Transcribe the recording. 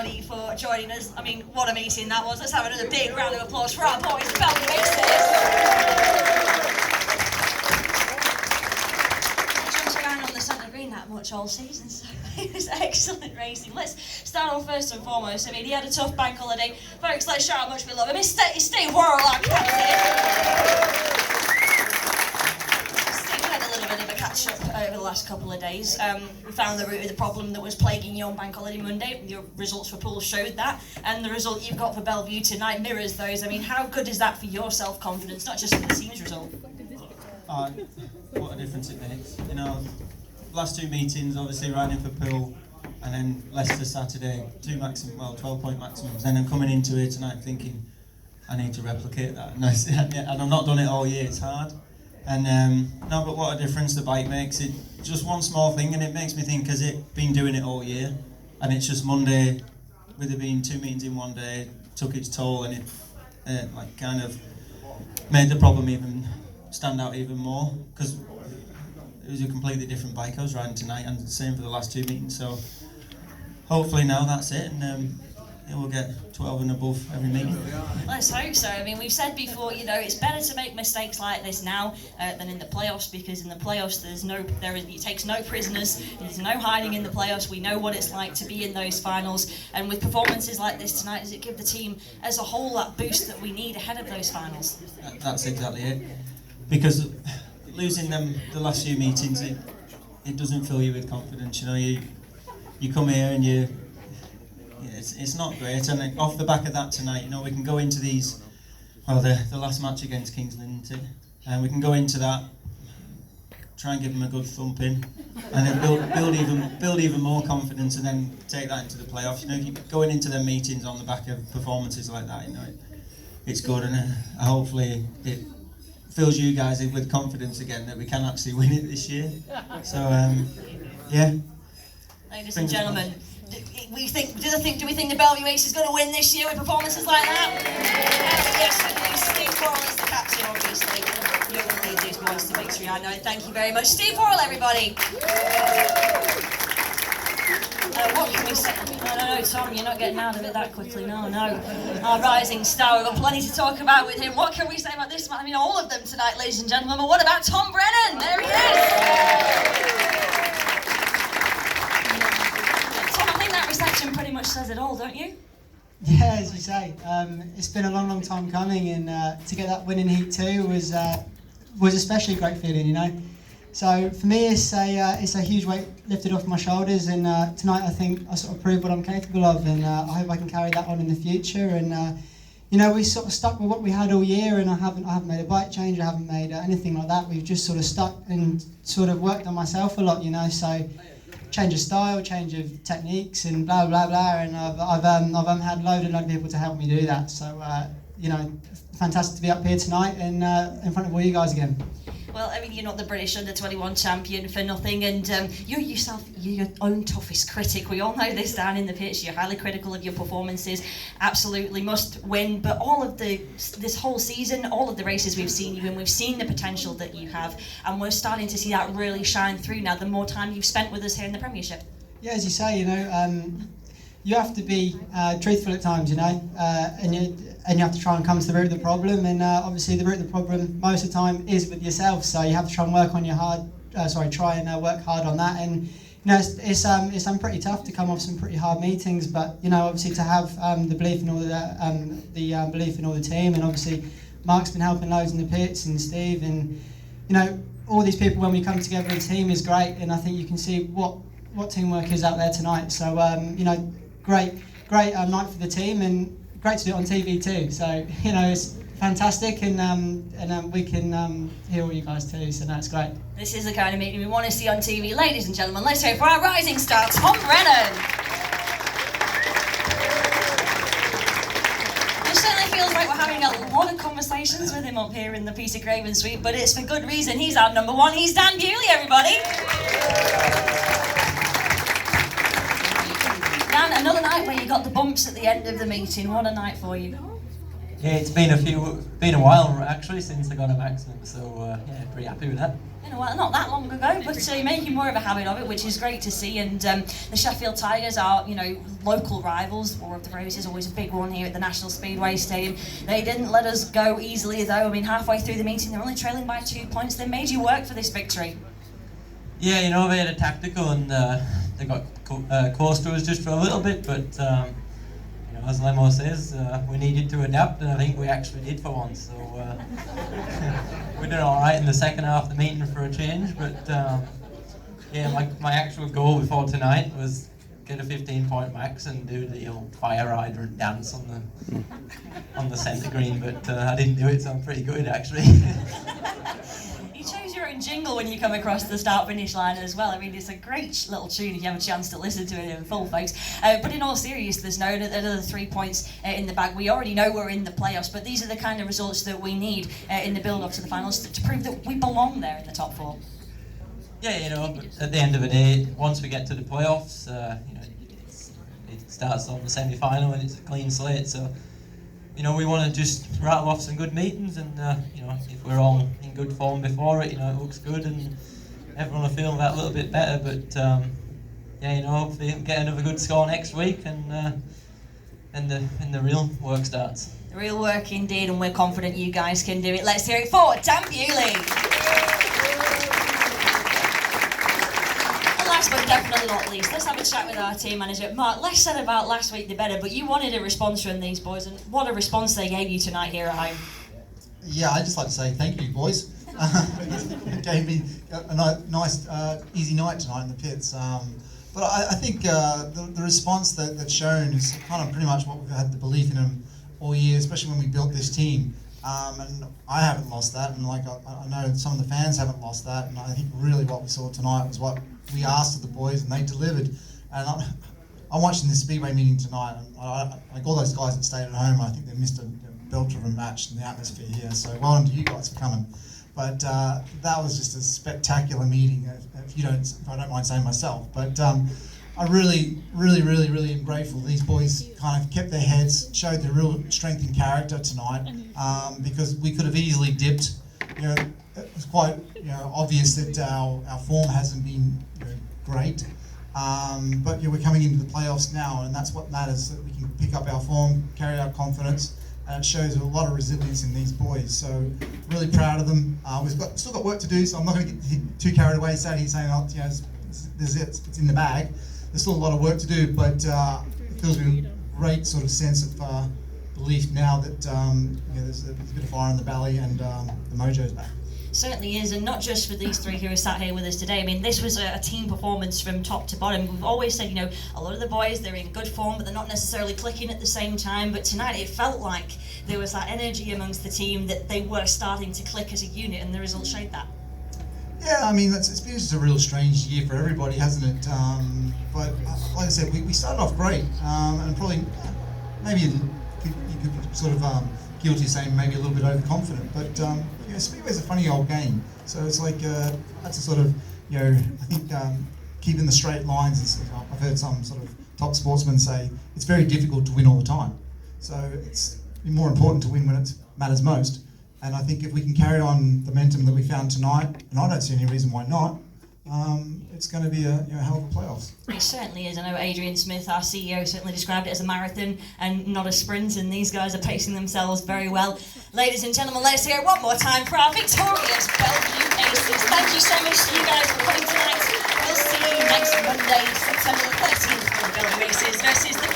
everybody for joining us. I mean, what a meeting that was. Let's have another big round of applause for our boys, the Belle on the centre green that much all season, so it was excellent racing. Let's start off first and foremost. I mean, he had a tough bank holiday. Folks, let's show how much we love him. It's Steve Worral, our captain. Steve had a little bit of a catch up over the last couple of days. We found the root of the problem that was plaguing you on bank holiday Monday. Your results for pool showed that, and the result you've got for Bellevue tonight mirrors those. I mean, how good is that for your self-confidence, not just for the team's result? What a difference it makes. You know, last two meetings, obviously riding for pool, and then Leicester Saturday, 12-point maximums. Then I'm coming into here tonight thinking, I need to replicate that. And I've not done it all year, it's hard. And no, but what a difference the bike makes. It just one small thing, and it makes me think, has it been doing it all year? And it's just Monday, with there being two meetings in one day, took its toll, and it kind of made the problem even stand out even more, because it was a completely different bike I was riding tonight, and the same for the last two meetings. So hopefully now that's it, and we'll get 12 and above every meeting. Let's hope so. I mean, we've said before, you know, it's better to make mistakes like this now than in the playoffs, because in the playoffs it takes no prisoners. There's no hiding in the playoffs. We know what it's like to be in those finals, and with performances like this tonight, does it give the team as a whole that boost that we need ahead of those finals? That's exactly it. Because losing them the last few meetings, it doesn't fill you with confidence. You know, you come here and it's not great. And off the back of that tonight, you know, we can go into these, well, the last match against Kingsland, isn't it? And we can go into that, try and give them a good thumping, and then build even more confidence, and then take that into the playoffs. You know, if you're going into their meetings on the back of performances like that, you know, it's good, and hopefully it fills you guys with confidence again that we can actually win it this year. So, yeah. Ladies and gentlemen, do we think the Bellevue Ace is going to win this year with performances like that? Yes, we do. Steve Worral is the captain, obviously. You're going to lead these boys to victory, I know. Thank you very much. Steve Worral, everybody. What can we say? No, Tom, you're not getting out of it that quickly. No. Our rising star, we've got plenty to talk about with him. What can we say about this man? I mean, all of them tonight, ladies and gentlemen. But what about Tom Brennan? There he is. Tom, I think that reception pretty much says it all, don't you? Yeah, as you say, it's been a long time coming, and to get that win in Heat 2 was especially a great feeling, you know. So for me, it's a huge weight lifted off my shoulders, and tonight I think I sort of proved what I'm capable of, and I hope I can carry that on in the future. And you know, we sort of stuck with what we had all year, and I haven't made a bike change, I haven't made anything like that. We've just sort of stuck and sort of worked on myself a lot, you know. So change of style, change of techniques, and blah blah blah. And I've had load of people to help me do that. So you know, fantastic to be up here tonight and in front of all you guys again. Well, I mean, you're not the British under-21 champion for nothing, and you're your own toughest critic. We all know this down in the pitch. You're highly critical of your performances, absolutely must win, but all of this whole season, all of the races we've seen you in, we've seen the potential that you have, and we're starting to see that really shine through now, the more time you've spent with us here in the Premiership. Yeah, as you say, you know, you have to be truthful at times, you know, and you have to try and come to the root of the problem, and obviously the root of the problem most of the time is with yourself, so you have to try and work hard on that. And you know, it's pretty tough to come off some pretty hard meetings, but you know, obviously to have the belief in all belief in all the team, and obviously Mark's been helping loads in the pits, and Steve, and you know, all these people, when we come together as a team, is great, and I think you can see what teamwork is out there tonight. So you know, great night for the team, and great to do it on TV too. So you know, it's fantastic, and we can hear all you guys too. So that's great. This is the kind of meeting we want to see on TV, ladies and gentlemen. Let's hear it for our rising star, Tom Brennan. It certainly feels like we're having a lot of conversations with him up here in the Peter Craven suite, but it's for good reason. He's our number one. He's Dan Bewley, everybody. Dan, another night where you got the bumps at the end of the meeting. What a night for you. Yeah, it's been a while actually since I got a maximum, so yeah, pretty happy with that. Well, not that long ago, but making more of a habit of it, which is great to see. And the Sheffield Tigers are, local rivals. War of the Roses, always a big one here at the National Speedway Stadium. They didn't let us go easily, though. I mean, halfway through the meeting, they're only trailing by 2 points. They made you work for this victory. Yeah, they had a tactical and they got close to us just for a little bit, but as Lemo says, we needed to adapt, and I think we actually did for once. So we did all right in the second half of the meeting for a change. But my actual goal before tonight was get a 15-point max and do the old fire rider and dance on the centre green. But I didn't do it, so I'm pretty good actually. You chose your own jingle when you come across the start-finish line as well. I mean, it's a great little tune if you have a chance to listen to it in full, folks. But in all seriousness, no, another 3 points in the bag. We already know we're in the playoffs, but these are the kind of results that we need in the build-up to the finals to prove that we belong there in the top 4. Yeah, but at the end of the day, once we get to the playoffs, it starts on the semi-final and it's a clean slate. So, we want to just rattle off some good meetings, and if we're all in good form before it, it looks good, and everyone will feel that little bit better. But hopefully we'll get another good score next week, and the real work starts. The real work indeed, and we're confident you guys can do it. Let's hear it for Dan Bewley. Last but definitely not least, let's have a chat with our team manager. Mark, less said about last week the better, but you wanted a response from these boys, and what a response they gave you tonight here at home. Yeah, I'd just like to say thank you, boys. It gave me a nice, easy night tonight in the pits. But I think the response that's shown is kind of pretty much what we've had the belief in them all year, especially when we built this team. And I haven't lost that, and I know some of the fans haven't lost that, and I think really what we saw tonight was what we asked of the boys, and they delivered. And I'm watching this Speedway meeting tonight, and like all those guys that stayed at home, I think they missed a belter of a match in the atmosphere here, so well done to you guys for coming. But that was just a spectacular meeting, if I don't mind saying myself. But I really am grateful. These boys kind of kept their heads, showed their real strength and character tonight, because we could have easily dipped. It was quite obvious that our form hasn't been great, but we're coming into the playoffs now, and that's what matters, that we can pick up our form, carry our confidence, and it shows a lot of resilience in these boys. So really proud of them. We've still got work to do, so I'm not going to get too carried away saying it's in the bag. There's still a lot of work to do, but it fills me with a great sort of sense of belief now that there's a bit of fire in the belly, and the mojo's back. Certainly is, and not just for these three who are sat here with us today. I mean, this was a team performance from top to bottom. We've always said, a lot of the boys, they're in good form, but they're not necessarily clicking at the same time. But tonight, it felt like there was that energy amongst the team that they were starting to click as a unit, and the results showed that. Yeah, I mean, it's been just a real strange year for everybody, hasn't it? But like I said, we started off great, and probably maybe you could sort of guilty of saying maybe a little bit overconfident, but Speedway's a funny old game, so it's like that's a sort of I think keeping the straight lines. I've heard some sort of top sportsmen say it's very difficult to win all the time, so it's more important to win when it matters most. And I think if we can carry on the momentum that we found tonight, and I don't see any reason why not, it's going to be a hell of a playoffs. It certainly is. I know Adrian Smith, our CEO, certainly described it as a marathon and not a sprint, and these guys are pacing themselves very well. Ladies and gentlemen, let's hear it one more time for our victorious Bellevue Aces. Thank you so much to you guys for coming tonight. We'll see you next Monday, September the 13th for the Bellevue Aces versus the